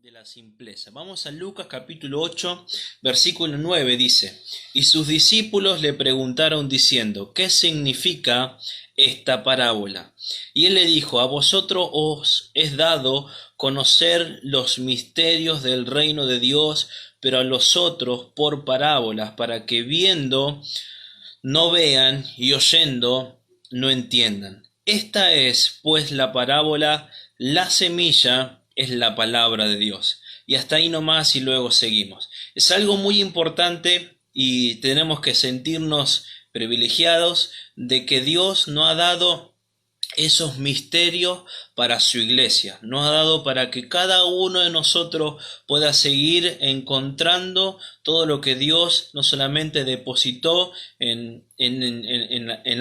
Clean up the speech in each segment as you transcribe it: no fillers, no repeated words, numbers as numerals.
De la simpleza. Vamos a Lucas capítulo 8, versículo 9, dice: Y sus discípulos le preguntaron diciendo: ¿qué significa esta parábola? Y él le dijo: a vosotros os es dado conocer los misterios del reino de Dios, pero a los otros por parábolas, para que viendo no vean y oyendo no entiendan. Esta es pues la parábola. La semilla es la palabra de Dios. Y hasta ahí nomás y luego seguimos. Es algo muy importante y tenemos que sentirnos privilegiados de que Dios nos ha dado esos misterios para su iglesia. Nos ha dado para que cada uno de nosotros pueda seguir encontrando todo lo que Dios no solamente depositó en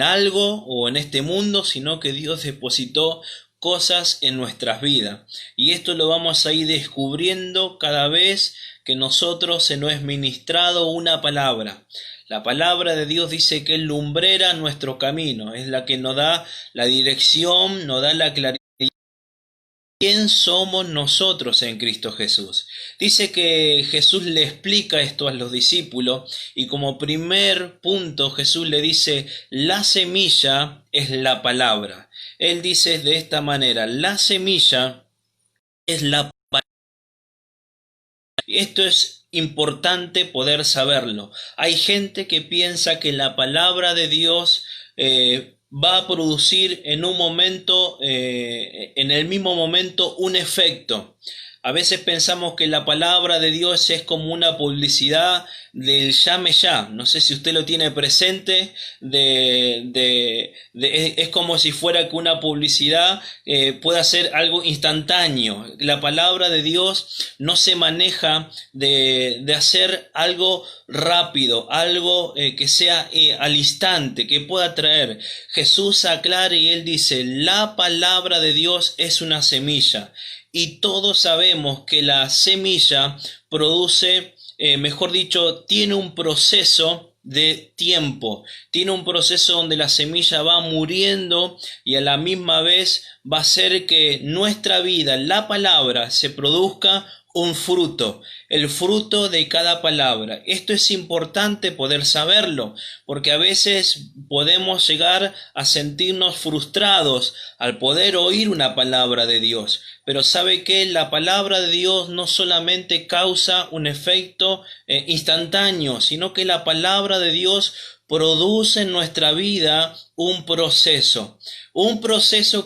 algo o en este mundo, sino que Dios depositó cosas en nuestras vidas. Y esto lo vamos a ir descubriendo cada vez que nosotros se nos es ministrado una palabra. La palabra de Dios dice que es lumbrera nuestro camino, es la que nos da la dirección, nos da la claridad. ¿Quién somos nosotros en Cristo Jesús? Dice que Jesús le explica esto a los discípulos y como primer punto Jesús le dice: la semilla es la palabra. Él dice de esta manera: la semilla es la palabra. Esto es importante poder saberlo. Hay gente que piensa que la palabra de Dios va a producir en un momento, en el mismo momento, un efecto. A veces pensamos que la palabra de Dios es como una publicidad del llame ya. No sé si usted lo tiene presente. Es como si fuera que una publicidad pueda ser algo instantáneo. La palabra de Dios no se maneja de hacer algo rápido, algo que sea al instante, que pueda traer. Jesús aclara y él dice: la palabra de Dios es una semilla. Y todos sabemos que la semilla produce, mejor dicho, tiene un proceso de tiempo, tiene un proceso donde la semilla va muriendo y a la misma vez va a hacer que nuestra vida, la palabra, se produzca un fruto, el fruto de cada palabra. Esto es importante poder saberlo, porque a veces podemos llegar a sentirnos frustrados al poder oír una palabra de Dios. Pero sabe que la palabra de Dios no solamente causa un efecto instantáneo, sino que la palabra de Dios produce en nuestra vida un proceso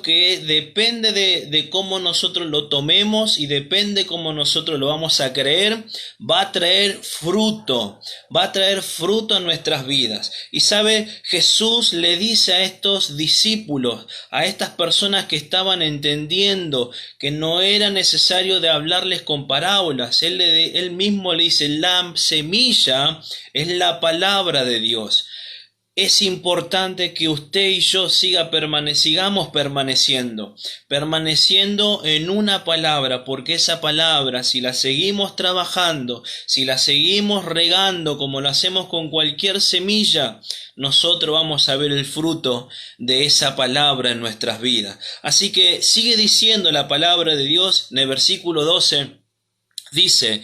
que depende de cómo nosotros lo tomemos y depende cómo nosotros lo vamos a creer. Va a traer fruto a nuestras vidas. Y sabe, Jesús le dice a estos discípulos, a estas personas que estaban entendiendo que no era necesario de hablarles con parábolas. Él mismo le dice: la semilla es la palabra de Dios. Es importante que usted y yo sigamos permaneciendo en una palabra, porque esa palabra, si la seguimos trabajando, si la seguimos regando como lo hacemos con cualquier semilla, nosotros vamos a ver el fruto de esa palabra en nuestras vidas. Así que sigue diciendo la palabra de Dios en el versículo 12, dice: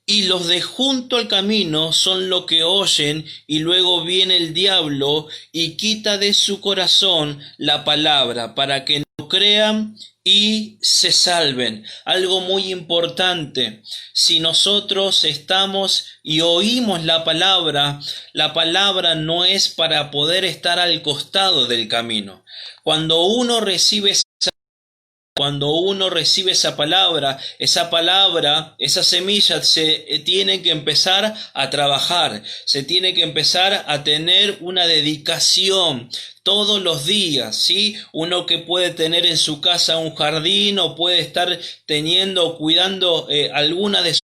y los de junto al camino son los que oyen, y luego viene el diablo y quita de su corazón la palabra, para que no crean y se salven. Algo muy importante: si nosotros estamos y oímos la palabra no es para poder estar al costado del camino. Cuando uno recibe esa palabra, esa semilla se tiene que empezar a trabajar, se tiene que empezar a tener una dedicación todos los días, ¿sí? Uno que puede tener en su casa un jardín o puede estar cuidando alguna de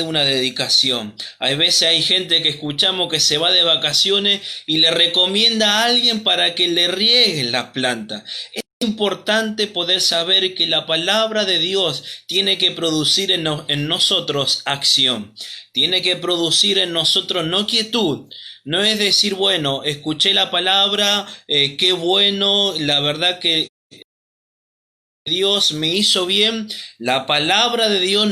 una dedicación. A veces hay gente que escuchamos que se va de vacaciones y le recomienda a alguien para que le riegue las plantas. Es importante poder saber que la palabra de Dios tiene que producir en nosotros acción, tiene que producir en nosotros no quietud. No es decir, bueno, escuché la palabra, qué bueno, la verdad que Dios me hizo bien, la palabra de Dios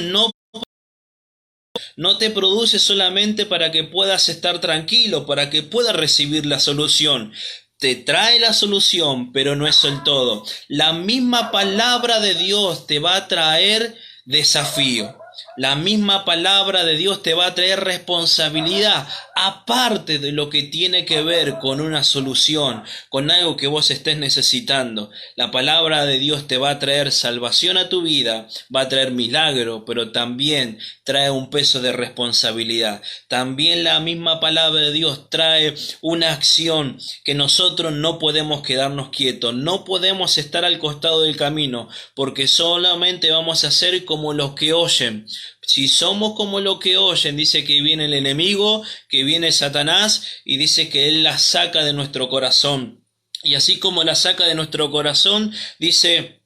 no te produce solamente para que puedas estar tranquilo, para que puedas recibir la solución. Te trae la solución, pero no es el todo. La misma palabra de Dios te va a traer desafío. La misma palabra de Dios te va a traer responsabilidad, aparte de lo que tiene que ver con una solución, con algo que vos estés necesitando. La palabra de Dios te va a traer salvación a tu vida, va a traer milagro, pero también trae un peso de responsabilidad. También la misma palabra de Dios trae una acción que nosotros no podemos quedarnos quietos, no podemos estar al costado del camino, porque solamente vamos a ser como los que oyen. Si somos como lo que oyen, dice que viene el enemigo, que viene Satanás, y dice que él la saca de nuestro corazón. Y así como la saca de nuestro corazón, dice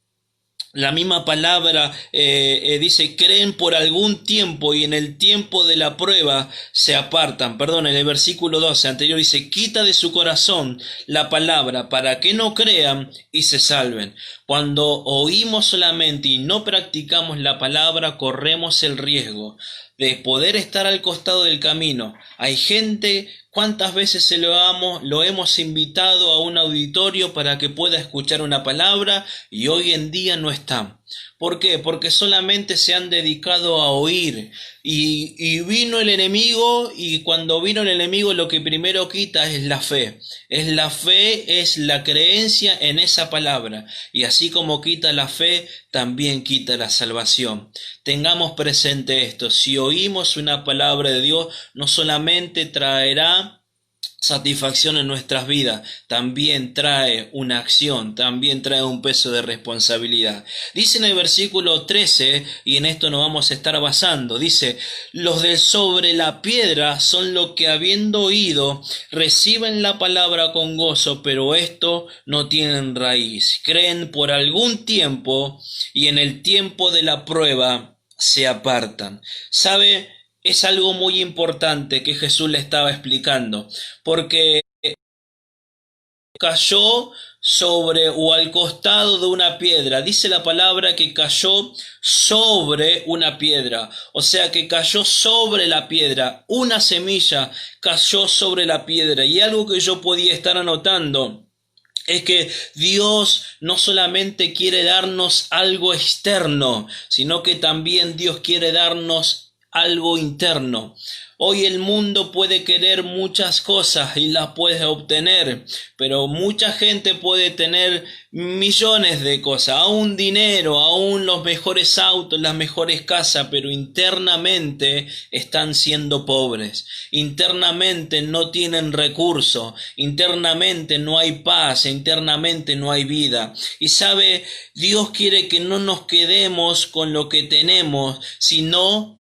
la misma palabra, dice, creen por algún tiempo y en el tiempo de la prueba se apartan. Perdón, en el versículo 12 anterior dice, quita de su corazón la palabra para que no crean y se salven. Cuando oímos solamente y no practicamos la palabra, corremos el riesgo de poder estar al costado del camino. Hay gente, ¿cuántas veces lo hemos invitado a un auditorio para que pueda escuchar una palabra y hoy en día no están? ¿Por qué? Porque solamente se han dedicado a oír y vino el enemigo, y cuando vino el enemigo lo que primero quita es la fe. Es la creencia en esa palabra, y así como quita la fe, también quita la salvación. Tengamos presente esto: si oímos una palabra de Dios, no solamente traerá satisfacción en nuestras vidas, también trae una acción, también trae un peso de responsabilidad. Dice en el versículo 13, y en esto nos vamos a estar basando, dice, los de sobre la piedra son los que habiendo oído reciben la palabra con gozo, pero esto no tienen raíz. Creen por algún tiempo y en el tiempo de la prueba se apartan. ¿Sabe? Es algo muy importante que Jesús le estaba explicando, porque cayó sobre o al costado de una piedra. Dice la palabra que cayó sobre una piedra, o sea que cayó sobre la piedra. Una semilla cayó sobre la piedra, y algo que yo podía estar anotando es que Dios no solamente quiere darnos algo externo, sino que también Dios quiere darnos algo interno. Hoy el mundo puede querer muchas cosas y las puede obtener, pero mucha gente puede tener millones de cosas, aún dinero, aún los mejores autos, las mejores casas, pero internamente están siendo pobres, internamente no tienen recursos, internamente no hay paz, internamente no hay vida. Y sabe, Dios quiere que no nos quedemos con lo que tenemos, sino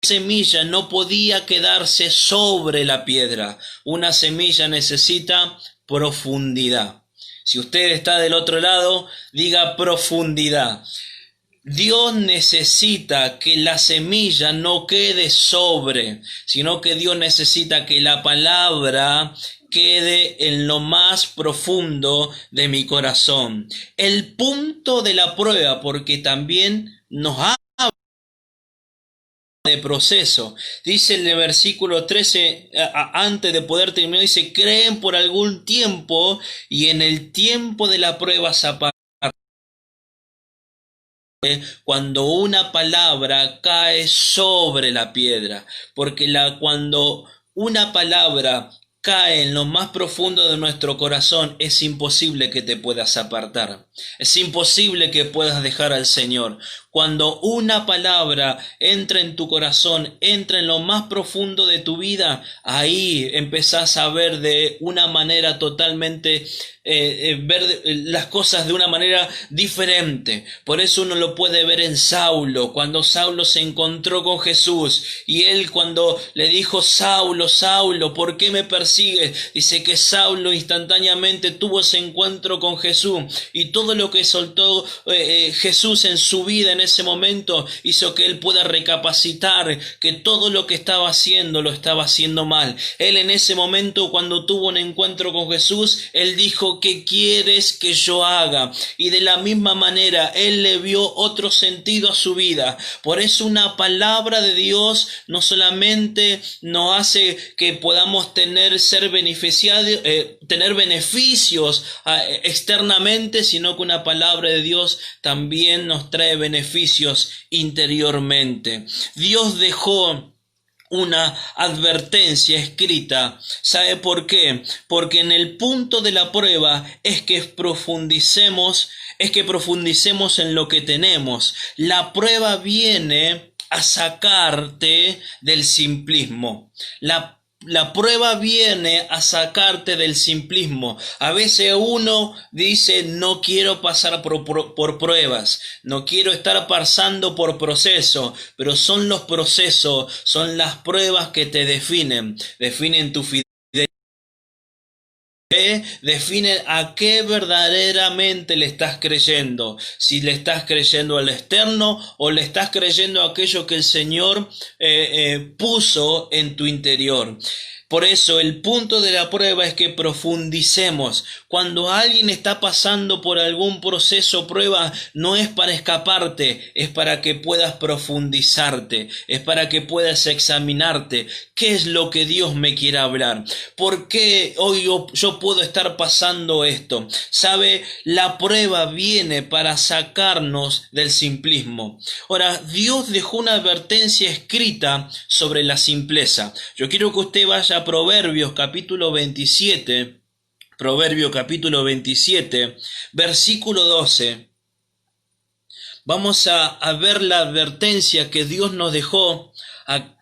semilla no podía quedarse sobre la piedra. Una semilla necesita profundidad. Si usted está del otro lado, diga profundidad. Dios necesita que la semilla no quede sobre, sino que Dios necesita que la palabra quede en lo más profundo de mi corazón. El punto de la prueba, porque también nos de proceso. Dice en el versículo 13, antes de poder terminar, dice, creen por algún tiempo y en el tiempo de la prueba se apartan. Cuando una palabra cae sobre la piedra, porque cuando una palabra cae en lo más profundo de nuestro corazón, es imposible que te puedas apartar. Es imposible que puedas dejar al Señor. Cuando una palabra entra en tu corazón, entra en lo más profundo de tu vida, ahí empezás a ver de una manera totalmente, ver las cosas de una manera diferente. Por eso uno lo puede ver en Saulo, cuando Saulo se encontró con Jesús, y él cuando le dijo, Saulo, Saulo, ¿por qué me persigues? Dice que Saulo instantáneamente tuvo ese encuentro con Jesús, y todo todo lo que soltó Jesús en su vida en ese momento hizo que él pueda recapacitar que todo lo que estaba haciendo lo estaba haciendo mal. Él en ese momento, cuando tuvo un encuentro con Jesús, él dijo: ¿qué quieres que yo haga? Y de la misma manera él le vio otro sentido a su vida. Por eso una palabra de Dios no solamente nos hace que podamos tener beneficios externamente, sino que una palabra de Dios también nos trae beneficios interiormente. Dios dejó una advertencia escrita. ¿Sabe por qué? Porque en el punto de la prueba es que profundicemos en lo que tenemos. La prueba viene a sacarte del simplismo. La prueba viene a sacarte del simplismo. A veces uno dice: no quiero pasar por pruebas, no quiero estar pasando por procesos, pero son los procesos, son las pruebas que te definen tu fidelidad. Define a qué verdaderamente le estás creyendo. Si le estás creyendo al externo o le estás creyendo a aquello que el Señor puso en tu interior. Por eso el punto de la prueba es que profundicemos. Cuando alguien está pasando por algún proceso o prueba, no es para escaparte, es para que puedas profundizarte, es para que puedas examinarte. ¿Qué es lo que Dios me quiere hablar? ¿Por qué hoy yo puedo estar pasando esto? ¿Sabe? La prueba viene para sacarnos del simplismo. Ahora, Dios dejó una advertencia escrita sobre la simpleza. Yo quiero que usted vaya a Proverbios capítulo 27, versículo 12. Vamos a ver la advertencia que Dios nos dejó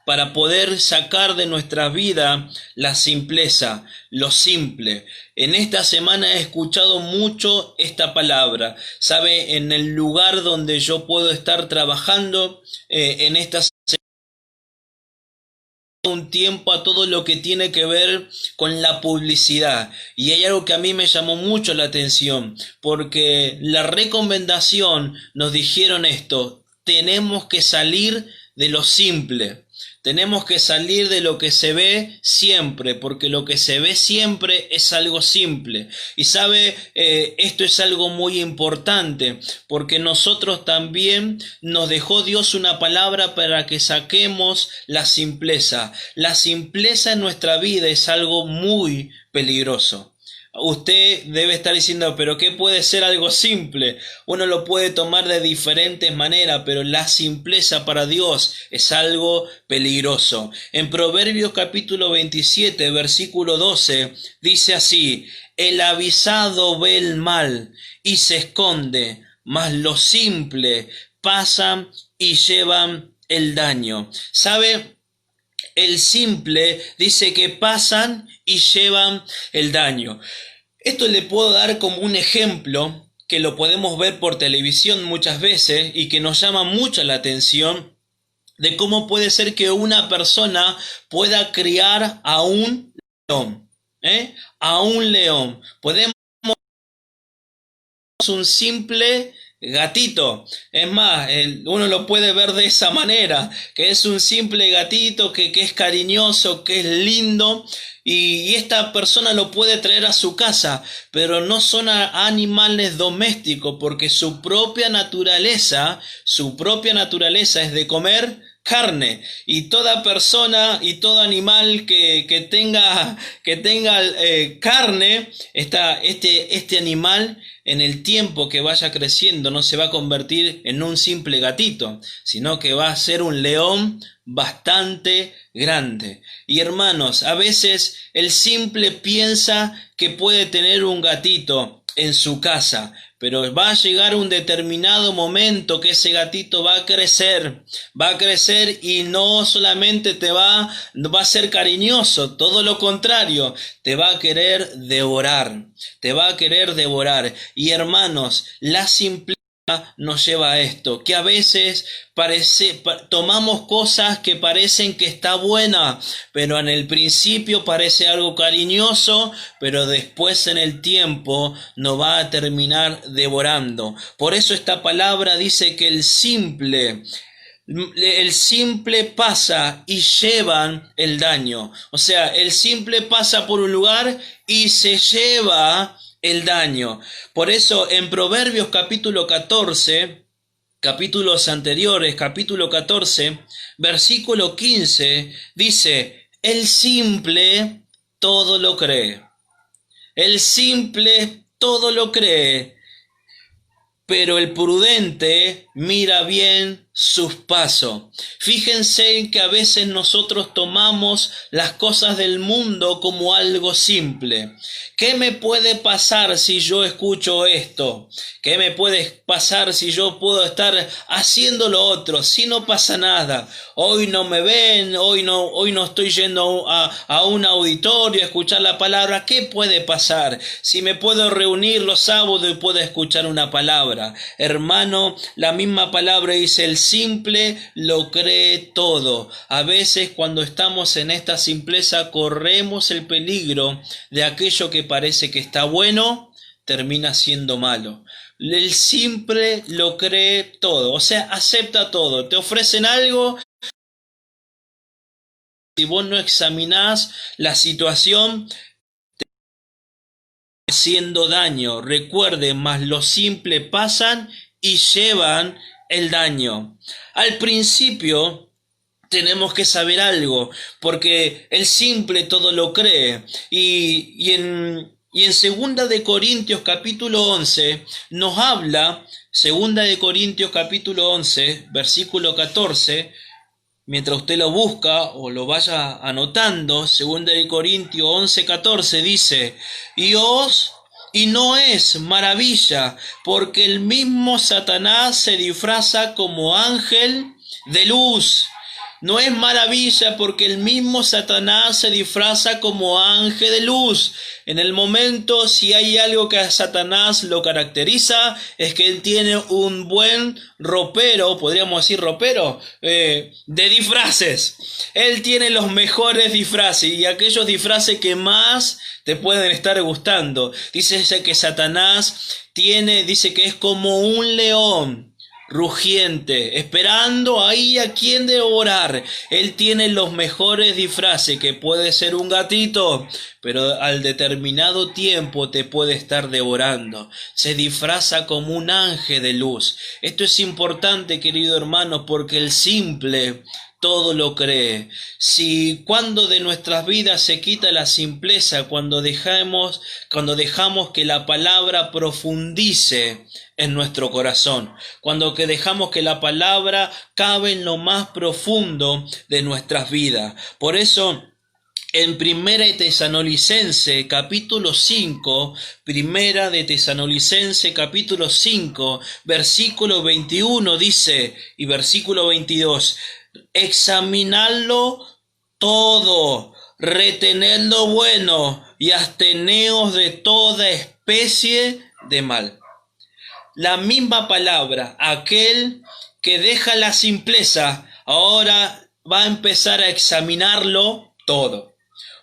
para poder sacar de nuestra vida la simpleza, lo simple. En esta semana he escuchado mucho esta palabra. ¿Sabe? En el lugar donde yo puedo estar trabajando, en esta un tiempo a todo lo que tiene que ver con la publicidad, y hay algo que a mí me llamó mucho la atención, porque la recomendación nos dijeron esto: tenemos que salir de lo simple, tenemos que salir de lo que se ve siempre, porque lo que se ve siempre es algo simple. Y sabe, esto es algo muy importante, porque nosotros también nos dejó Dios una palabra para que saquemos la simpleza. La simpleza en nuestra vida es algo muy peligroso. Usted debe estar diciendo: ¿pero qué puede ser algo simple? Uno lo puede tomar de diferentes maneras, pero la simpleza para Dios es algo peligroso. En Proverbios capítulo 27, versículo 12, dice así: el avisado ve el mal y se esconde, mas los simples pasan y llevan el daño. ¿Sabe? El simple dice que pasan y llevan el daño. Esto le puedo dar como un ejemplo que lo podemos ver por televisión muchas veces y que nos llama mucho la atención, de cómo puede ser que una persona pueda criar a un león, a un león. Podemos un simple gatito. Es más, uno lo puede ver de esa manera, que es un simple gatito que es cariñoso, que es lindo, y esta persona lo puede traer a su casa, pero no son animales domésticos, porque su propia naturaleza es de comer carne, y toda persona y todo animal que tenga carne, este animal, en el tiempo que vaya creciendo, no se va a convertir en un simple gatito, sino que va a ser un león bastante grande. Y hermanos, a veces el simple piensa que puede tener un gatito en su casa, pero va a llegar un determinado momento que ese gatito va a crecer y no solamente va a ser cariñoso, todo lo contrario, te va a querer devorar. Y hermanos, la simpleza nos lleva a esto, que a veces tomamos cosas que parecen que está buena, pero en el principio parece algo cariñoso, pero después en el tiempo nos va a terminar devorando. Por eso esta palabra dice que el simple pasa y llevan el daño. O sea, el simple pasa por un lugar y se lleva el daño. Por eso en Proverbios capítulo 14, capítulos anteriores, capítulo 14, versículo 15, dice, el simple todo lo cree. El simple todo lo cree, pero el prudente mira bien sus pasos. Fíjense en que a veces nosotros tomamos las cosas del mundo como algo simple. ¿Qué me puede pasar si yo escucho esto? ¿Qué me puede pasar si yo puedo estar haciendo lo otro? Si no pasa nada. Hoy no me ven, hoy no estoy yendo a un auditorio a escuchar la palabra. ¿Qué puede pasar? Si me puedo reunir los sábados y puedo escuchar una palabra. Hermano, la misma palabra dice, el simple lo cree todo. A veces cuando estamos en esta simpleza corremos el peligro de aquello que parece que está bueno, termina siendo malo. El simple lo cree todo, o sea, acepta todo. Te ofrecen algo, si vos no examinás la situación, haciendo daño. Recuerde, más lo simple pasan y llevan el daño. Al principio tenemos que saber algo, porque el simple todo lo cree. Y en Segunda de Corintios capítulo 11 nos habla, Segunda de Corintios capítulo 11, versículo 14, mientras usted lo busca o lo vaya anotando, Segunda de Corintios 11:14 dice, y no es maravilla, porque el mismo Satanás se disfraza como ángel de luz. No es maravilla porque el mismo Satanás se disfraza como ángel de luz. En el momento, si hay algo que a Satanás lo caracteriza, es que él tiene un buen ropero, podríamos decir ropero, de disfraces. Él tiene los mejores disfraces y aquellos disfraces que más te pueden estar gustando. Dice que Satanás dice que es como un león rugiente, esperando ahí a quien devorar. Él tiene los mejores disfraces, que puede ser un gatito, pero al determinado tiempo te puede estar devorando. Se disfraza como un ángel de luz. Esto es importante, querido hermano, porque el simple todo lo cree. Si cuando de nuestras vidas se quita la simpleza, cuando dejamos que la palabra profundice en nuestro corazón, cuando que dejamos que la palabra cabe en lo más profundo de nuestras vidas. Por eso, en Primera de Tesalonicense capítulo 5, Primera de Tesalonicense capítulo 5, versículo 21 dice, y versículo 22, examinadlo todo, retened lo bueno y absteneos de toda especie de mal. La misma palabra, aquel que deja la simpleza, ahora va a empezar a examinarlo todo.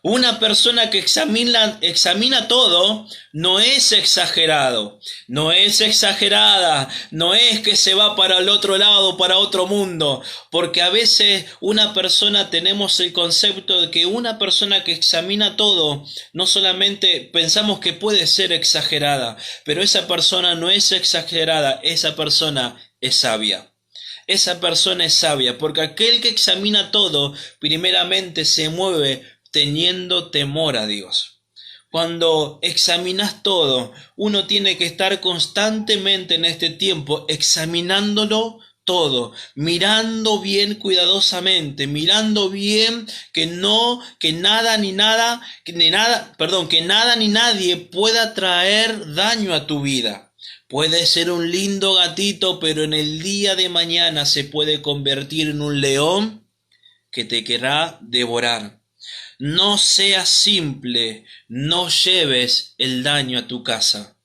Una persona que examina todo no es exagerado, no es exagerada, no es que se va para el otro lado, para otro mundo, porque a veces tenemos el concepto de que una persona que examina todo, no solamente pensamos que puede ser exagerada, pero esa persona no es exagerada, esa persona es sabia. Esa persona es sabia, porque aquel que examina todo, primeramente se mueve teniendo temor a Dios. Cuando examinas todo, uno tiene que estar constantemente en este tiempo examinándolo todo, mirando bien cuidadosamente, mirando bien que nada ni nadie pueda traer daño a tu vida. Puede ser un lindo gatito, pero en el día de mañana se puede convertir en un león que te querrá devorar. No seas simple, no lleves el daño a tu casa.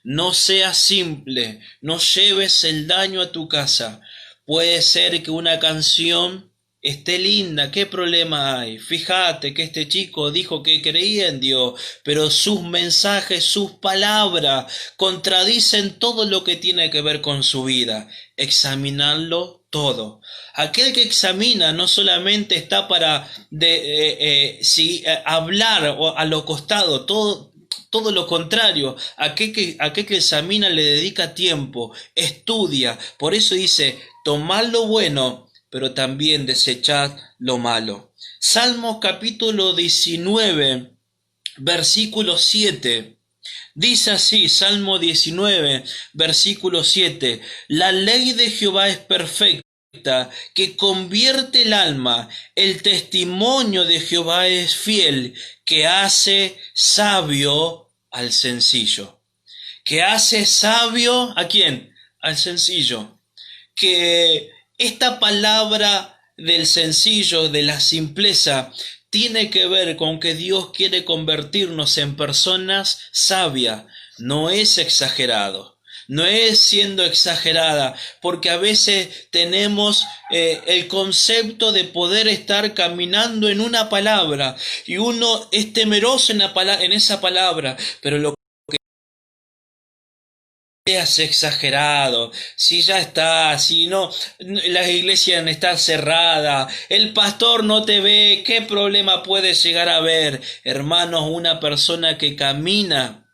No seas simple, no lleves el daño a tu casa. Puede ser que una canción esté linda, ¿qué problema hay? Fíjate que este chico dijo que creía en Dios, pero sus mensajes, sus palabras contradicen todo lo que tiene que ver con su vida. Examinarlo todo. Aquel que examina no solamente está para hablar o a lo costado, todo lo contrario, aquel que examina le dedica tiempo, estudia. Por eso dice, tomad lo bueno, pero también desechad lo malo. Salmos capítulo 19, versículo 7. Dice así, Salmo 19, versículo 7. La ley de Jehová es perfecta, que convierte el alma. El testimonio de Jehová es fiel, que hace sabio al sencillo. ¿Que hace sabio a quién? Al sencillo. Que esta palabra del sencillo, de la simpleza, tiene que ver con que Dios quiere convertirnos en personas sabias. No es exagerado. No es siendo exagerada, porque a veces tenemos el concepto de poder estar caminando en una palabra y uno es temeroso en esa palabra, pero lo seas exagerado, si ya está, si no, la iglesia está cerrada, el pastor no te ve, ¿qué problema puede llegar a haber? Hermanos, una persona que camina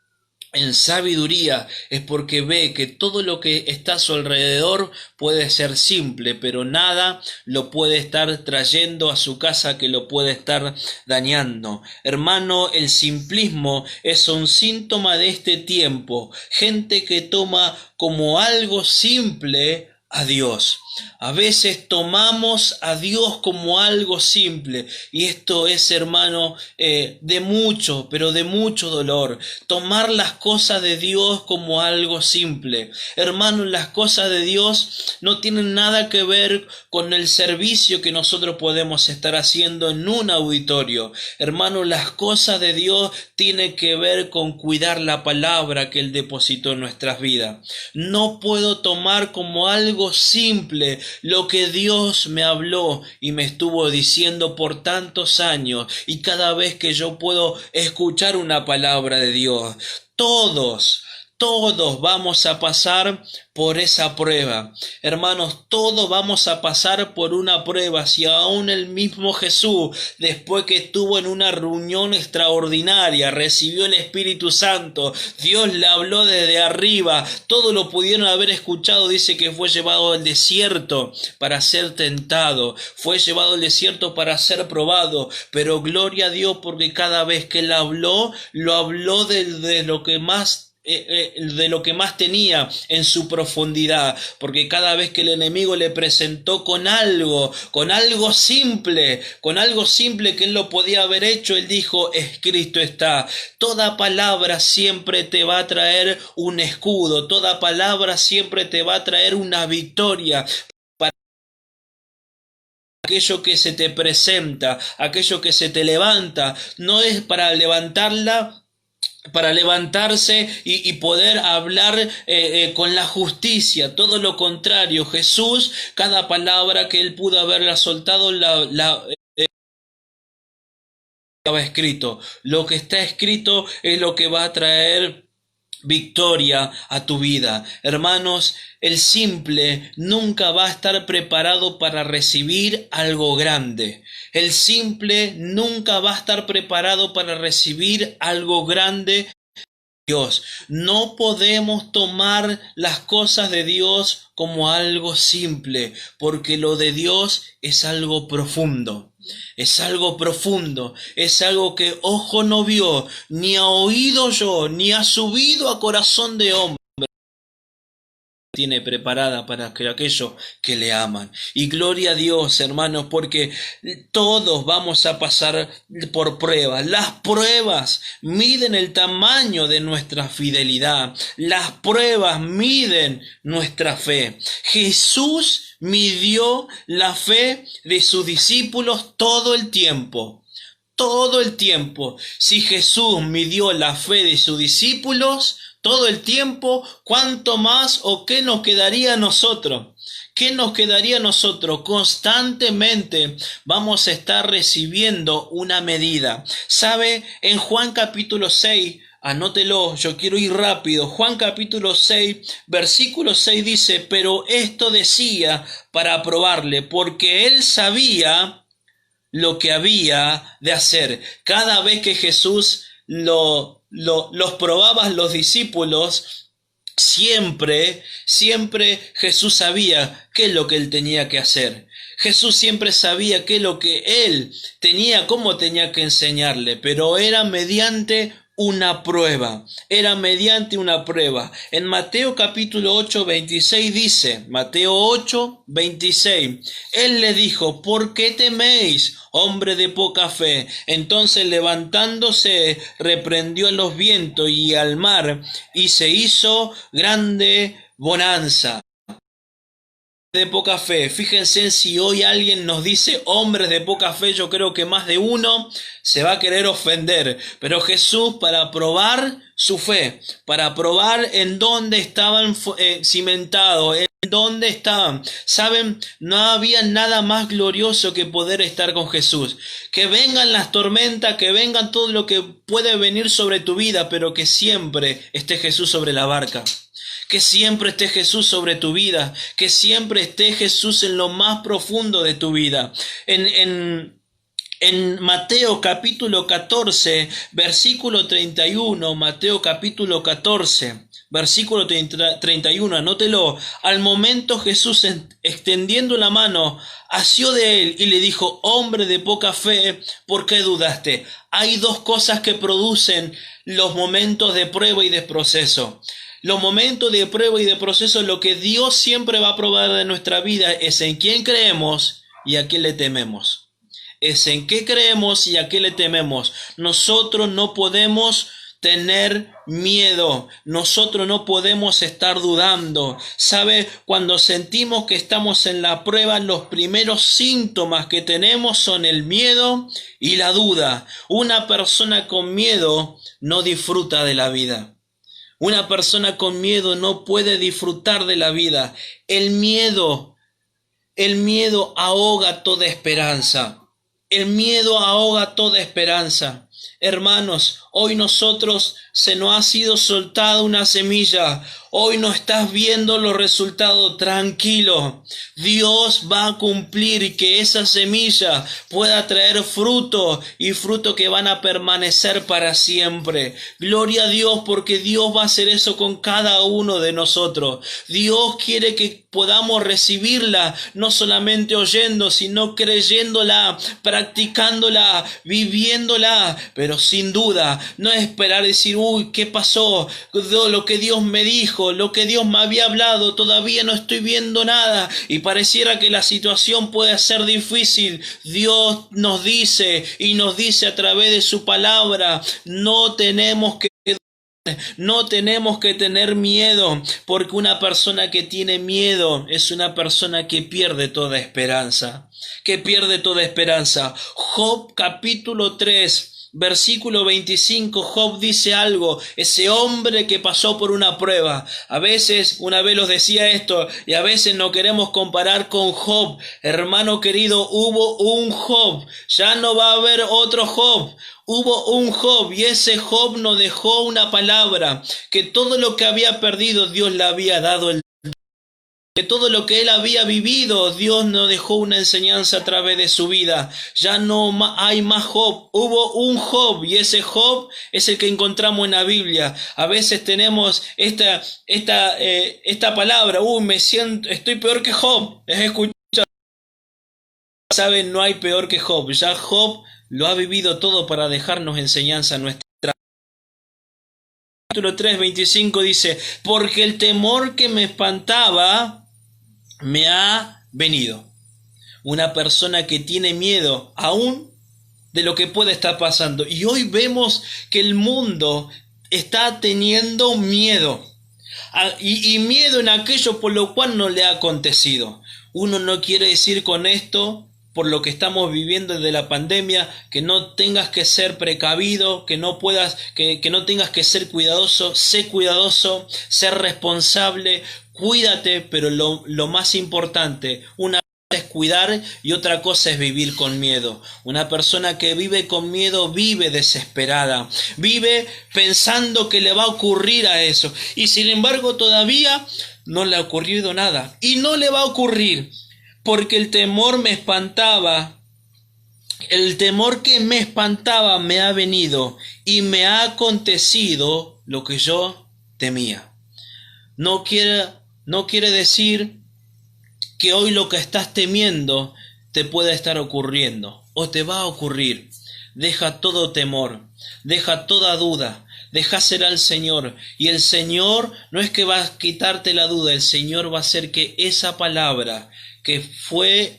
en sabiduría es porque ve que todo lo que está a su alrededor puede ser simple, pero nada lo puede estar trayendo a su casa que lo puede estar dañando. Hermano, el simplismo es un síntoma de este tiempo. Gente que toma como algo simple a Dios. A veces tomamos a Dios como algo simple y esto es, hermano, de mucho, pero de mucho dolor. Tomar las cosas de Dios como algo simple. Hermano, las cosas de Dios no tienen nada que ver con el servicio que nosotros podemos estar haciendo en un auditorio. Hermano, las cosas de Dios tienen que ver con cuidar la palabra que Él depositó en nuestras vidas. No puedo tomar como algo simple lo que Dios me habló y me estuvo diciendo por tantos años, y cada vez que yo puedo escuchar una palabra de Dios, todos vamos a pasar por esa prueba. Hermanos, todos vamos a pasar por una prueba. Si aún el mismo Jesús, después que estuvo en una reunión extraordinaria, recibió el Espíritu Santo, Dios le habló desde arriba, todos lo pudieron haber escuchado, dice que fue llevado al desierto para ser tentado, fue llevado al desierto para ser probado, pero gloria a Dios porque cada vez que él habló, lo habló de lo que más tenía en su profundidad, porque cada vez que el enemigo le presentó con algo simple que él lo podía haber hecho, él dijo, escrito está. Toda palabra siempre te va a traer un escudo, toda palabra siempre te va a traer una victoria. Aquello que se te presenta, aquello que se te levanta, no es para levantarse y poder hablar con la justicia. Todo lo contrario, Jesús, cada palabra que él pudo haberla soltado, estaba escrito. Lo que está escrito es lo que va a traer victoria a tu vida. Hermanos, el simple nunca va a estar preparado para recibir algo grande. El simple nunca va a estar preparado para recibir algo grande. Dios, no podemos tomar las cosas de Dios como algo simple, porque lo de Dios es algo profundo. Es algo profundo, es algo que ojo no vio, ni ha oído yo, ni ha subido a corazón de hombre. Tiene preparada para aquellos que le aman. Y gloria a Dios, hermanos, porque todos vamos a pasar por pruebas. Las pruebas miden el tamaño de nuestra fidelidad. Las pruebas miden nuestra fe. Jesús midió la fe de sus discípulos todo el tiempo. Todo el tiempo. Si Jesús midió la fe de sus discípulos, todo el tiempo, ¿cuánto más o qué nos quedaría a nosotros? ¿Qué nos quedaría a nosotros? Constantemente vamos a estar recibiendo una medida. ¿Sabe? En Juan capítulo 6, anótelo, yo quiero ir rápido. Juan capítulo 6, versículo 6 dice, pero esto decía para probarle, porque él sabía lo que había de hacer. Cada vez que Jesús los probaba a los discípulos, siempre Jesús sabía qué es lo que él tenía que hacer. Jesús siempre sabía qué es lo que él tenía, cómo tenía que enseñarle, pero era mediante una prueba, era mediante una prueba. En Mateo capítulo 8, 26 dice, Mateo 8, 26, él le dijo, ¿por qué teméis, hombre de poca fe? Entonces levantándose, reprendió a los vientos y al mar, y se hizo grande bonanza. De poca fe. Fíjense, si hoy alguien nos dice hombres de poca fe, yo creo que más de uno se va a querer ofender. Pero Jesús, para probar su fe, para probar en dónde estaban cimentados, en dónde estaban, saben, no había nada más glorioso que poder estar con Jesús. Que vengan las tormentas, que vengan todo lo que puede venir sobre tu vida, pero que siempre esté Jesús sobre la barca. Que siempre esté Jesús sobre tu vida, que siempre esté Jesús en lo más profundo de tu vida. En Mateo capítulo 14, versículo 31, Mateo capítulo 14, versículo 31, anótelo. Al momento Jesús, extendiendo la mano, asió de él y le dijo, hombre de poca fe, ¿por qué dudaste? Hay dos cosas que producen los momentos de prueba y de proceso. Los momentos de prueba y de proceso, lo que Dios siempre va a probar de nuestra vida es en quién creemos y a quién le tememos. Es en qué creemos y a qué le tememos. Nosotros no podemos tener miedo. Nosotros no podemos estar dudando. ¿Sabe? Cuando sentimos que estamos en la prueba, los primeros síntomas que tenemos son el miedo y la duda. Una persona con miedo no disfruta de la vida. Una persona con miedo no puede disfrutar de la vida. El miedo ahoga toda esperanza. El miedo ahoga toda esperanza. Hermanos, hoy nosotros se nos ha sido soltada una semilla. Hoy no estás viendo los resultados, tranquilo. Dios va a cumplir y que esa semilla pueda traer fruto y fruto que van a permanecer para siempre. Gloria a Dios, porque Dios va a hacer eso con cada uno de nosotros. Dios quiere que podamos recibirla, no solamente oyendo, sino creyéndola, practicándola, viviéndola, pero sin duda, no esperar decir, uy, ¿qué pasó? Lo que Dios me dijo, lo que Dios me había hablado, todavía no estoy viendo nada y pareciera que la situación puede ser difícil. Dios nos dice y nos dice a través de su palabra, no tenemos que tener miedo, porque una persona que tiene miedo es una persona que pierde toda esperanza, Job capítulo 3, versículo 25, Job dice algo, ese hombre que pasó por una prueba. A veces, una vez los decía esto, y a veces no queremos comparar con Job. Hermano querido, hubo un Job, ya no va a haber otro Job. Hubo un Job y ese Job nos dejó una palabra, que todo lo que había perdido Dios le había dado que todo lo que él había vivido, Dios nos dejó una enseñanza a través de su vida. Ya no hay más Job. Hubo un Job y ese Job es el que encontramos en la Biblia. A veces tenemos esta palabra, estoy peor que Job. ¿Les escuchado? Saben, no hay peor que Job. Ya Job lo ha vivido todo para dejarnos enseñanza nuestra. Capítulo 3, 25 dice, porque el temor que me espantaba me ha venido. Una persona que tiene miedo aún de lo que puede estar pasando. Y hoy vemos que el mundo está teniendo miedo. Y miedo en aquello por lo cual no le ha acontecido. Uno no quiere decir con esto por lo que estamos viviendo de la pandemia, que no tengas que ser precavido, que no puedas, que no tengas que ser cuidadoso, sé cuidadoso, ser responsable, cuídate, pero lo más importante, una cosa es cuidar y otra cosa es vivir con miedo. Una persona que vive con miedo vive desesperada, vive pensando que le va a ocurrir a eso, y sin embargo todavía no le ha ocurrido nada, y no le va a ocurrir. Porque el temor me espantaba, el temor que me espantaba me ha venido y me ha acontecido lo que yo temía. No quiere decir que hoy lo que estás temiendo te pueda estar ocurriendo o te va a ocurrir. Deja todo temor, deja toda duda, dejásela al Señor, y el Señor no es que va a quitarte la duda, el Señor va a hacer que esa palabra que fue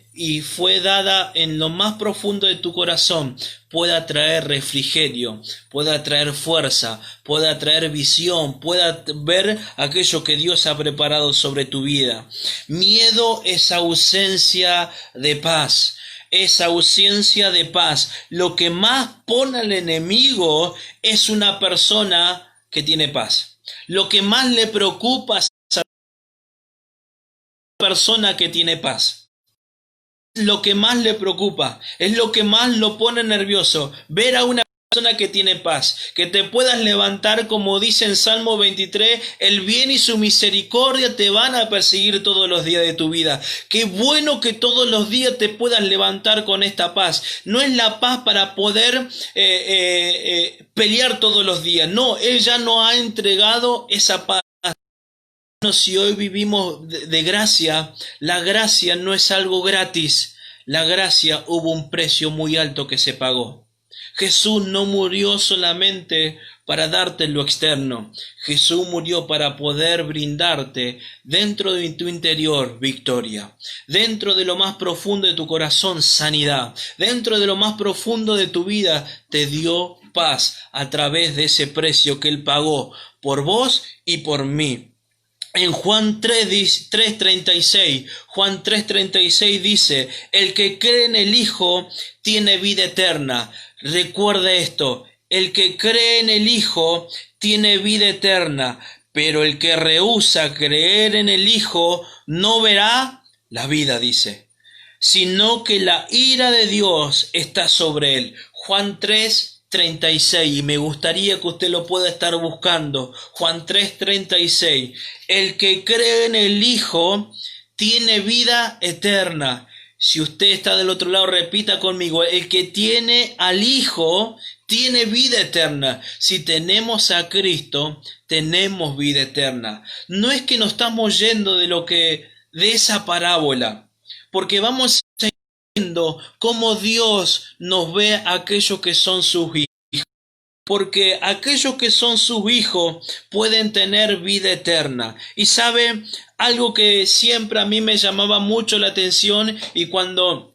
dada en lo más profundo de tu corazón pueda traer refrigerio, pueda traer fuerza, pueda traer visión, pueda ver aquello que Dios ha preparado sobre tu vida. Miedo es ausencia de paz. Es ausencia de paz. Lo que más pone al enemigo es una persona que tiene paz. Lo que más le preocupa es una persona que tiene paz. Lo que más le preocupa, es lo que más lo pone nervioso, ver a una persona que tiene paz, que te puedas levantar, como dice en Salmo 23, el bien y su misericordia te van a perseguir todos los días de tu vida. Qué bueno que todos los días te puedas levantar con esta paz. No es la paz para poder pelear todos los días, no, Él ya nos ha entregado esa paz. Si hoy vivimos de gracia, la gracia no es algo gratis. La gracia hubo un precio muy alto que se pagó. Jesús no murió solamente para darte lo externo. Jesús murió para poder brindarte dentro de tu interior victoria. Dentro de lo más profundo de tu corazón sanidad. Dentro de lo más profundo de tu vida te dio paz a través de ese precio que Él pagó por vos y por mí. En Juan 3:36 dice, el que cree en el Hijo tiene vida eterna. Recuerda esto, el que cree en el Hijo tiene vida eterna, pero el que rehúsa creer en el Hijo no verá la vida, dice, sino que la ira de Dios está sobre él. Juan 3:36, y me gustaría que usted lo pueda estar buscando. Juan 3:36, el que cree en el Hijo tiene vida eterna. Si usted está del otro lado, repita conmigo, el que tiene al Hijo tiene vida eterna. Si tenemos a Cristo, tenemos vida eterna. No es que nos estamos yendo de esa parábola, porque vamos viendo cómo Dios nos ve a aquellos que son sus hijos. Porque aquellos que son sus hijos pueden tener vida eterna. Y sabe, algo que siempre a mí me llamaba mucho la atención, y cuando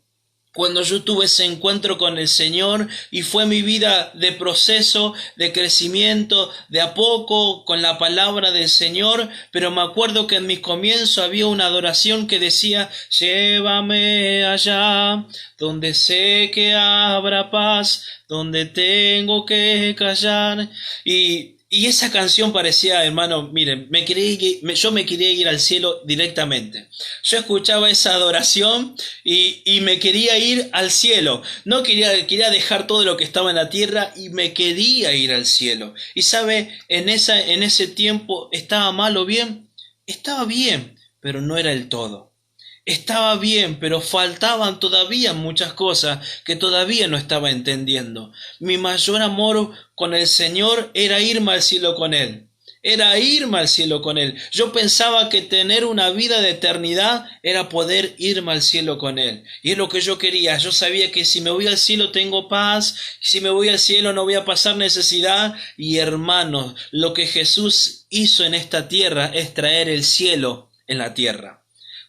yo tuve ese encuentro con el Señor, y fue mi vida de proceso, de crecimiento, de a poco, con la palabra del Señor, pero me acuerdo que en mis comienzos había una adoración que decía, llévame allá, donde sé que habrá paz, donde tengo que callar. Y esa canción parecía, hermano, miren, yo me quería ir al cielo directamente. Yo escuchaba esa adoración y me quería ir al cielo. No quería dejar todo lo que estaba en la tierra y me quería ir al cielo. Y sabe, en ese tiempo, ¿estaba mal o bien? Estaba bien, pero no era el todo. Estaba bien, pero faltaban todavía muchas cosas que todavía no estaba entendiendo. Mi mayor amor con el Señor era irme al cielo con Él. Era irme al cielo con Él. Yo pensaba que tener una vida de eternidad era poder irme al cielo con Él. Y es lo que yo quería. Yo sabía que si me voy al cielo tengo paz. Si me voy al cielo no voy a pasar necesidad. Y hermanos, lo que Jesús hizo en esta tierra es traer el cielo en la tierra.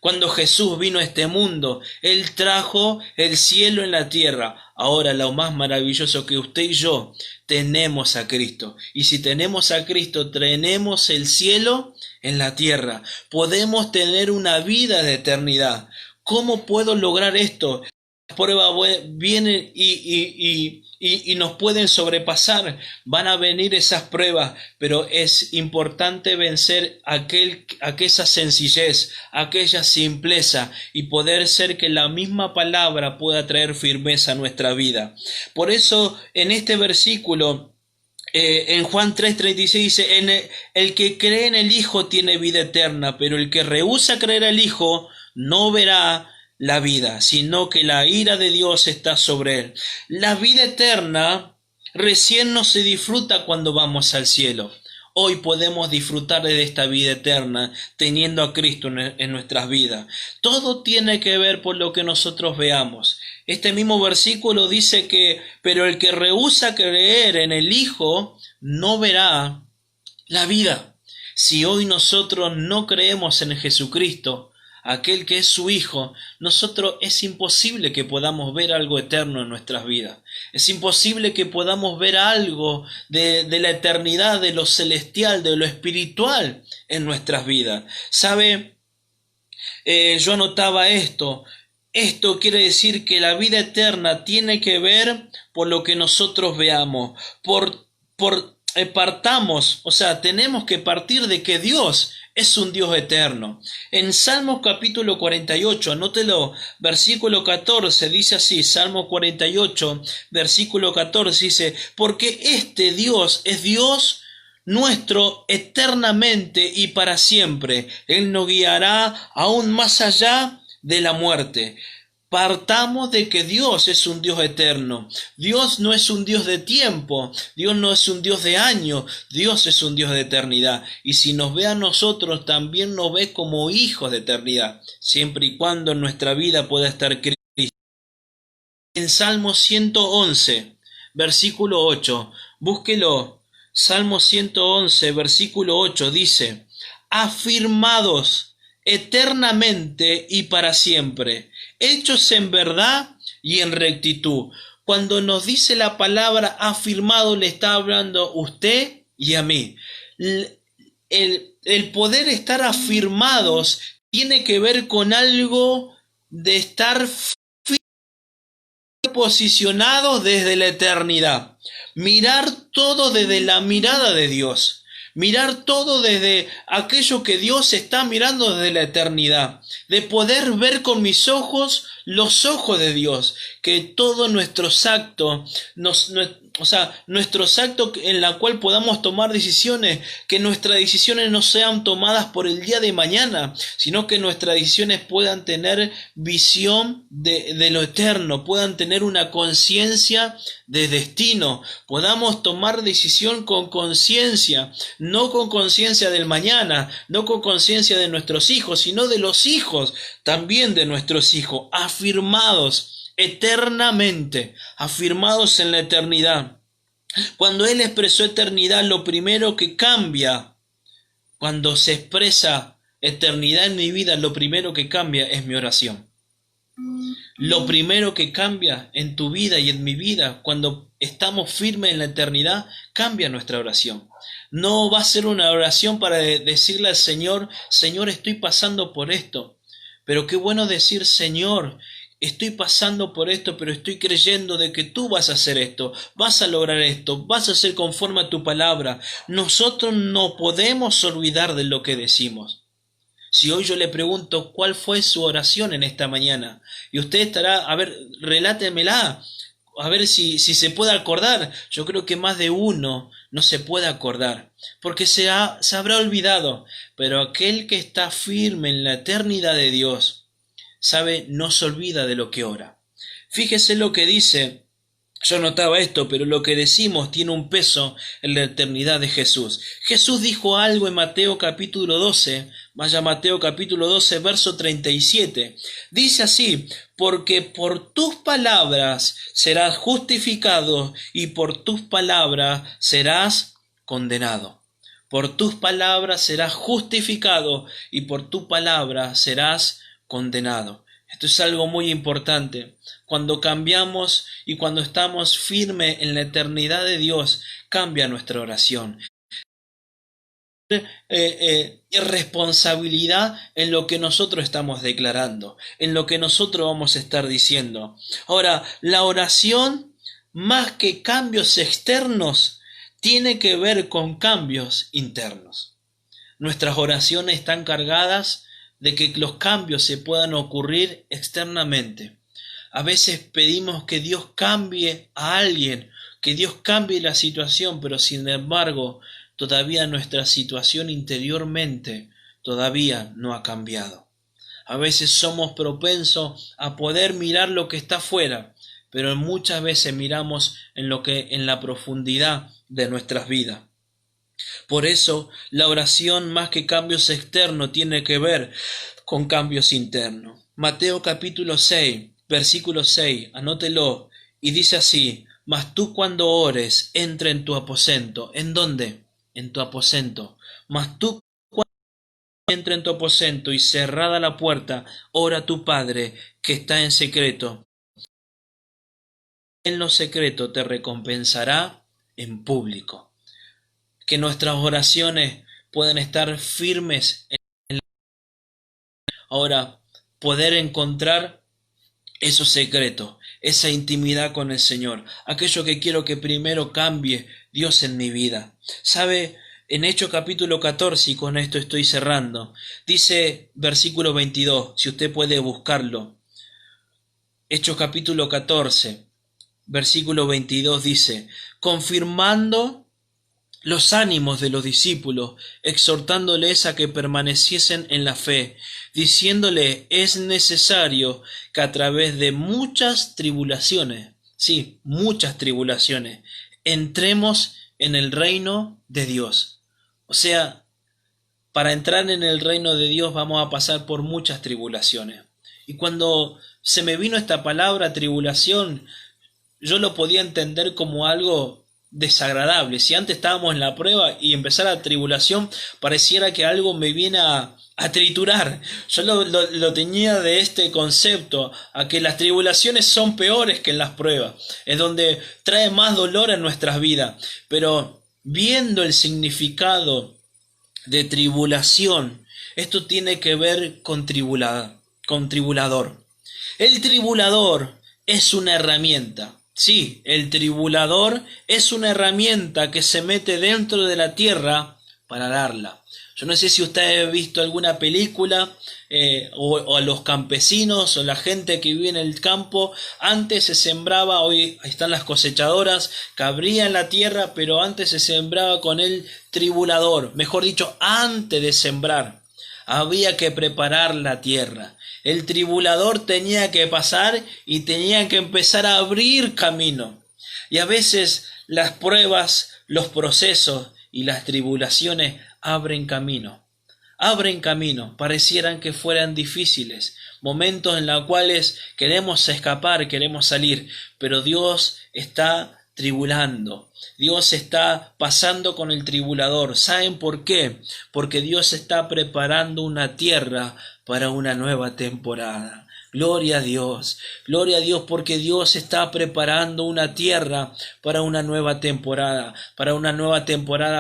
Cuando Jesús vino a este mundo, Él trajo el cielo en la tierra. Ahora lo más maravilloso que usted y yo tenemos a Cristo. Y si tenemos a Cristo, tenemos el cielo en la tierra. Podemos tener una vida de eternidad. ¿Cómo puedo lograr esto? pruebas vienen y nos pueden sobrepasar, van a venir esas pruebas, pero es importante vencer aquella sencillez, aquella simpleza y poder ser que la misma palabra pueda traer firmeza a nuestra vida. Por eso en este versículo, en Juan 3:36 dice, el que cree en el Hijo tiene vida eterna, pero el que rehúsa creer al Hijo no verá la vida, sino que la ira de Dios está sobre él. La vida eterna recién no se disfruta cuando vamos al cielo. Hoy podemos disfrutar de esta vida eterna teniendo a Cristo en nuestras vidas. Todo tiene que ver por lo que nosotros veamos. Este mismo versículo dice que, pero el que rehúsa creer en el Hijo no verá la vida. Si hoy nosotros no creemos en Jesucristo, aquel que es su Hijo, nosotros es imposible que podamos ver algo eterno en nuestras vidas. Es imposible que podamos ver algo de la eternidad, de lo celestial, de lo espiritual en nuestras vidas. ¿Sabe? Yo anotaba esto. Esto quiere decir que la vida eterna tiene que ver por lo que nosotros veamos, partamos, o sea, tenemos que partir de que Dios es un Dios eterno. En Salmos capítulo 48, anótelo, versículo 14, dice así, Salmo 48, versículo 14, dice, porque este Dios es Dios nuestro eternamente y para siempre. Él nos guiará aún más allá de la muerte. Partamos de que Dios es un Dios eterno. Dios no es un Dios de tiempo. Dios no es un Dios de año. Dios es un Dios de eternidad. Y si nos ve a nosotros, también nos ve como hijos de eternidad, siempre y cuando en nuestra vida pueda estar Cristo. En Salmo 111, versículo 8, búsquelo. Salmo 111, versículo 8 dice, afirmados eternamente y para siempre, hechos en verdad y en rectitud. Cuando nos dice la palabra afirmado, le está hablando usted y a mí. El poder estar afirmados tiene que ver con algo de estar posicionados desde la eternidad. Mirar todo desde la mirada de Dios. Mirar todo desde aquello que Dios está mirando desde la eternidad. De poder ver con mis ojos los ojos de Dios. Que todos nuestros actos, nuestros actos en la cual podamos tomar decisiones, que nuestras decisiones no sean tomadas por el día de mañana, sino que nuestras decisiones puedan tener visión de lo eterno, puedan tener una conciencia de destino, podamos tomar decisión con conciencia, no con conciencia del mañana, no con conciencia de nuestros hijos, sino de los hijos también de nuestros hijos, afirmados eternamente, afirmados en la eternidad. Cuando Él expresó eternidad, lo primero que cambia, cuando se expresa eternidad en mi vida, lo primero que cambia es mi oración. Lo primero que cambia en tu vida y en mi vida, cuando estamos firmes en la eternidad, cambia nuestra oración. No va a ser una oración para decirle al Señor, Señor, estoy pasando por esto. Pero qué bueno decir, Señor, estoy pasando por esto, pero estoy creyendo de que tú vas a hacer esto, vas a lograr esto, vas a ser conforme a tu palabra. Nosotros no podemos olvidar de lo que decimos. Si hoy yo le pregunto cuál fue su oración en esta mañana, y usted estará, a ver, relátemela, a ver si se puede acordar. Yo creo que más de uno no se puede acordar, porque se habrá olvidado, pero aquel que está firme en la eternidad de Dios, sabe, no se olvida de lo que ora. Fíjese lo que dice. Yo notaba esto, pero lo que decimos tiene un peso en la eternidad de Jesús. Jesús dijo algo en Mateo capítulo 12, vaya Mateo capítulo 12, verso 37. Dice así, porque por tus palabras serás justificado y por tus palabras serás condenado. Por tus palabras serás justificado y por tu palabra serás condenado. Esto es algo muy importante. Cuando cambiamos y cuando estamos firmes en la eternidad de Dios, cambia nuestra oración. responsabilidad en lo que nosotros estamos declarando, en lo que nosotros vamos a estar diciendo. Ahora, la oración, más que cambios externos, tiene que ver con cambios internos. Nuestras oraciones están cargadas de que los cambios se puedan ocurrir externamente. A veces pedimos que Dios cambie a alguien, que Dios cambie la situación, pero sin embargo, todavía nuestra situación interiormente todavía no ha cambiado. A veces somos propensos a poder mirar lo que está afuera, pero muchas veces miramos en la profundidad de nuestras vidas. Por eso, la oración más que cambios externos tiene que ver con cambios internos. Mateo capítulo 6, versículo 6, anótelo, y dice así: mas tú cuando ores, entra en tu aposento. ¿En dónde? En tu aposento. Mas tú cuando entra en tu aposento y cerrada la puerta, ora a tu Padre que está en secreto. En lo secreto te recompensará en público. Que nuestras oraciones puedan estar firmes ahora, poder encontrar esos secretos, esa intimidad con el Señor, aquello que quiero que primero cambie Dios en mi vida. ¿Sabe? En Hechos capítulo 14, y con esto estoy cerrando, dice versículo 22, si usted puede buscarlo. Hechos capítulo 14, versículo 22 dice: confirmando los ánimos de los discípulos, exhortándoles a que permaneciesen en la fe, diciéndole: es necesario que a través de muchas tribulaciones, sí, muchas tribulaciones, entremos en el reino de Dios. O sea, para entrar en el reino de Dios vamos a pasar por muchas tribulaciones. Y cuando se me vino esta palabra tribulación, yo lo podía entender como algo desagradable. Si antes estábamos en la prueba y empezar la tribulación, pareciera que algo me viene a triturar. Yo lo tenía de este concepto, a que las tribulaciones son peores que en las pruebas, es donde trae más dolor en nuestras vidas. Pero viendo el significado de tribulación, esto tiene que ver con tribulador. El tribulador es una herramienta. Sí, el tribulador es una herramienta que se mete dentro de la tierra para darla. Yo no sé si usted ha visto alguna película o a los campesinos o la gente que vive en el campo. Antes se sembraba, hoy ahí están las cosechadoras que abrían la tierra, pero antes se sembraba con el tribulador. Mejor dicho, antes de sembrar había que preparar la tierra. El tribulador tenía que pasar y tenía que empezar a abrir camino. Y a veces las pruebas, los procesos y las tribulaciones abren camino. Abren camino, parecieran que fueran difíciles, momentos en los cuales queremos escapar, queremos salir, pero Dios está tribulando. Dios está pasando con el tribulador. ¿Saben por qué? Porque Dios está preparando una tierra para una nueva temporada. Gloria a Dios porque Dios está preparando una tierra para una nueva temporada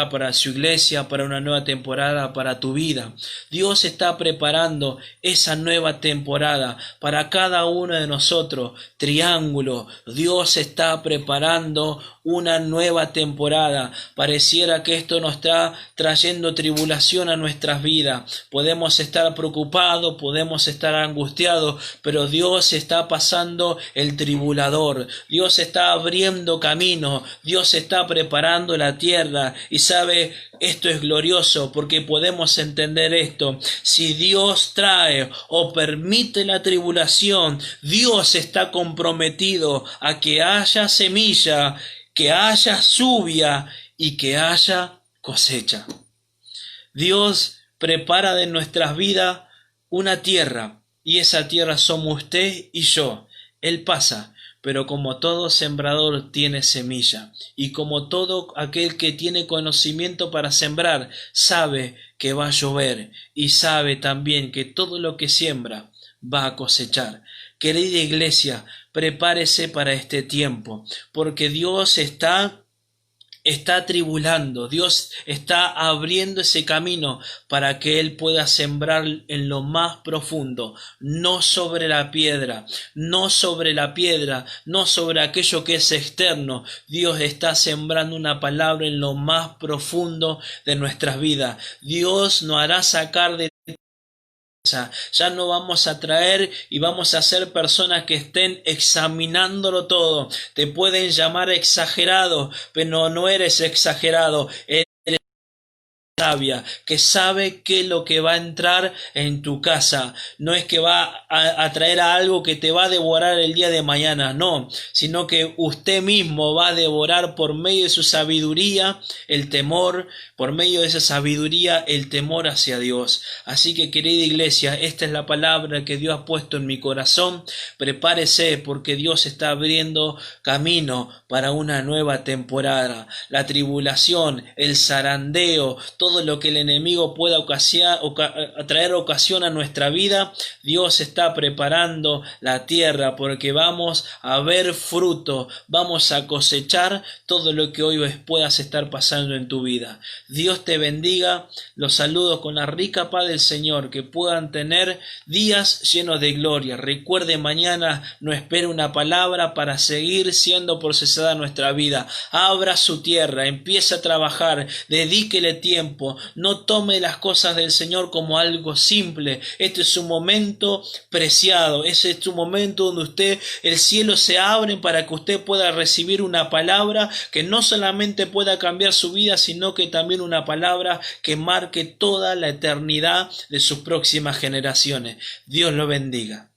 para su iglesia, para una nueva temporada para tu vida. Dios está preparando esa nueva temporada para cada uno de nosotros. Triángulo, Dios está preparando una nueva temporada. Pareciera que esto nos está trayendo tribulación a nuestras vidas. Podemos estar preocupados, podemos estar angustiados, pero Dios está pasando el tribulador. Dios está abriendo camino. Dios está preparando la tierra. Y sabe, esto es glorioso porque podemos entender esto. Si Dios trae o permite la tribulación, Dios está comprometido a que haya semilla, que haya lluvia y que haya cosecha. Dios prepara de nuestras vidas una tierra, y esa tierra somos usted y yo. Él pasa, pero como todo sembrador tiene semilla, y como todo aquel que tiene conocimiento para sembrar, sabe que va a llover, y sabe también que todo lo que siembra va a cosechar. Querida iglesia, prepárese para este tiempo, porque Dios está está atribulando, Dios está abriendo ese camino para que Él pueda sembrar en lo más profundo, no sobre la piedra, no sobre la piedra, no sobre aquello que es externo. Dios está sembrando una palabra en lo más profundo de nuestras vidas. Dios nos hará sacar de ya no vamos a traer y vamos a ser personas que estén examinándolo todo. Te pueden llamar exagerado, pero no eres exagerado. Eres sabia, que sabe qué es lo que va a entrar en tu casa. No es que va a traer a algo que te va a devorar el día de mañana, no, sino que usted mismo va a devorar por medio de su sabiduría el temor, por medio de esa sabiduría el temor hacia Dios. Así que, querida iglesia, esta es la palabra que Dios ha puesto en mi corazón. Prepárese, porque Dios está abriendo camino para una nueva temporada. La tribulación, el zarandeo, todo lo que el enemigo pueda traer ocasión a nuestra vida, Dios está preparando la tierra, porque vamos a ver fruto, vamos a cosechar todo lo que hoy puedas estar pasando en tu vida. Dios te bendiga, los saludo con la rica paz del Señor, que puedan tener días llenos de gloria. Recuerde, mañana no espere una palabra para seguir siendo procesada nuestra vida. Abra su tierra, empiece a trabajar, dedíquele tiempo. No tome las cosas del Señor como algo simple. Este es un momento preciado. Ese es un momento donde el cielo se abre para que usted pueda recibir una palabra que no solamente pueda cambiar su vida, sino que también una palabra que marque toda la eternidad de sus próximas generaciones. Dios lo bendiga.